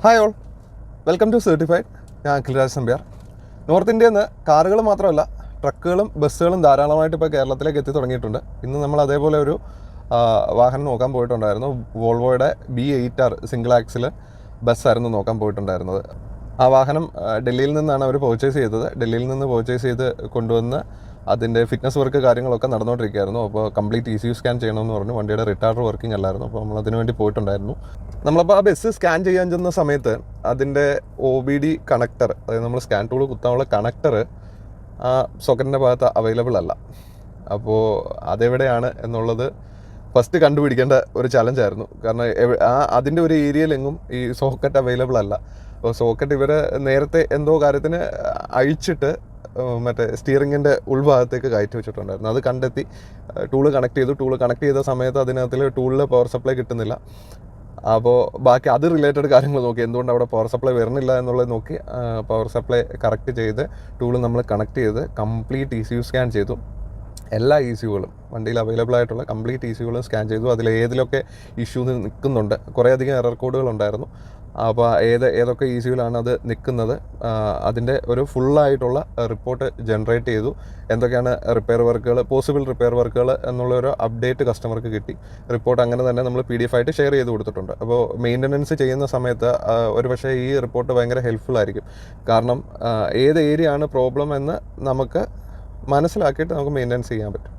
Hi all, welcome to certified. ഞാൻ Akhilraj Nambiar. North ഇന്ത്യയിൽ നിന്ന് കാറുകൾ മാത്രമല്ല ട്രക്കുകളും ബസ്സുകളും ധാരാളമായിട്ട് ഇപ്പോൾ കേരളത്തിലേക്ക് എത്തി തുടങ്ങിയിട്ടുണ്ട്. ഇന്ന് നമ്മൾ അതേപോലെ ഒരു വാഹനം നോക്കാൻ പോയിട്ടുണ്ടായിരുന്നു. വോൾവോയുടെ B8R സിംഗിൾ ആക്സിൽ ബസ്സായിരുന്നു നോക്കാൻ പോയിട്ടുണ്ടായിരുന്നത്. ആ വാഹനം ഡൽഹിയിൽ നിന്നാണ് അവർ പർച്ചേസ് ചെയ്തത്. ഡൽഹിയിൽ നിന്ന് പർച്ചേസ് ചെയ്ത് കൊണ്ടുവന്ന് അതിൻ്റെ ഫിറ്റ്നസ് വർക്ക് കാര്യങ്ങളൊക്കെ നടന്നുകൊണ്ടിരിക്കുകയായിരുന്നു. അപ്പോൾ കംപ്ലീറ്റ് ECU സ്കാൻ ചെയ്യണമെന്ന് പറഞ്ഞു. വണ്ടിയുടെ റിട്ടാർഡർ വർക്കിംഗ് അല്ലായിരുന്നു. അപ്പോൾ നമ്മൾ അതിനു വേണ്ടി പോയിട്ടുണ്ടായിരുന്നു. നമ്മളപ്പോൾ ആ ബസ് സ്കാൻ ചെയ്യാൻ ചെന്ന സമയത്ത് അതിൻ്റെ OBD കണക്ടർ, അതായത് നമ്മൾ സ്കാൻ ടൂൾ കുത്താനുള്ള കണക്ടർ ആ സോക്കറ്റിൻ്റെ ഭാഗത്ത് അവൈലബിൾ അല്ല. അപ്പോൾ അതെവിടെയാണ് എന്നുള്ളത് ഫസ്റ്റ് കണ്ടുപിടിക്കേണ്ട ഒരു ചലഞ്ചായിരുന്നു. കാരണം അതിൻ്റെ ഒരു ഏരിയയിലെങ്ങും ഈ സോക്കറ്റ് അവൈലബിൾ അല്ല. അപ്പോൾ സോക്കറ്റ് ഇവർ നേരത്തെ എന്തോ കാര്യത്തിന് അഴിച്ചിട്ട് മറ്റേ സ്റ്റിയറിങ്ങിൻ്റെ ഉൾഭാഗത്തേക്ക് കയറ്റി വെച്ചിട്ടുണ്ടായിരുന്നു. അത് കണ്ടെത്തി ടൂള് കണക്ട് ചെയ്തു. ടൂള് കണക്ട് ചെയ്ത സമയത്ത് അതിനകത്തിൽ ടൂളിൽ പവർ സപ്ലൈ കിട്ടുന്നില്ല. അപ്പോൾ ബാക്കി അത് റിലേറ്റഡ് കാര്യങ്ങൾ നോക്കി, എന്തുകൊണ്ട് അവിടെ പവർ സപ്ലൈ വരുന്നില്ല എന്നുള്ളത് നോക്കി പവർ സപ്ലൈ കറക്റ്റ് ചെയ്ത് ടൂള് നമ്മൾ കണക്ട് ചെയ്ത് കംപ്ലീറ്റ് ECU സ്കാൻ ചെയ്തു. എല്ലാ ECUകളും വണ്ടിയിൽ അവൈലബിൾ ആയിട്ടുള്ള കംപ്ലീറ്റ് ECUകളും സ്കാൻ ചെയ്തു. അതിൽ ഏതിലൊക്കെ ഇഷ്യൂ നിൽക്കുന്നുണ്ട്, കുറേയധികം എറർ കോഡുകൾ ഉണ്ടായിരുന്നു. അപ്പോൾ ഏതൊക്കെ ECUവിലാണ് അത് നിൽക്കുന്നത്, അതിൻ്റെ ഒരു ഫുള്ളായിട്ടുള്ള റിപ്പോർട്ട് ജനറേറ്റ് ചെയ്തു. എന്തൊക്കെയാണ് റിപ്പയർ വർക്കുകൾ, പോസിബിൾ റിപ്പയർ വർക്കുകൾ എന്നുള്ളൊരു അപ്ഡേറ്റ് കസ്റ്റമർക്ക് കിട്ടി. റിപ്പോർട്ട് അങ്ങനെ തന്നെ നമ്മൾ PDF ആയിട്ട് ഷെയർ ചെയ്ത് കൊടുത്തിട്ടുണ്ട്. അപ്പോൾ മെയിൻ്റനൻസ് ചെയ്യുന്ന സമയത്ത് ഒരുപക്ഷേ ഈ റിപ്പോർട്ട് ഭയങ്കര ഹെൽപ്ഫുൾ ആയിരിക്കും. കാരണം ഏത് ഏരിയ ആണ് പ്രോബ്ലം എന്ന് നമുക്ക് മനസ്സിലാക്കിയിട്ട് നമുക്ക് മെയിൻ്റെനൻസ് ചെയ്യാൻ പറ്റും.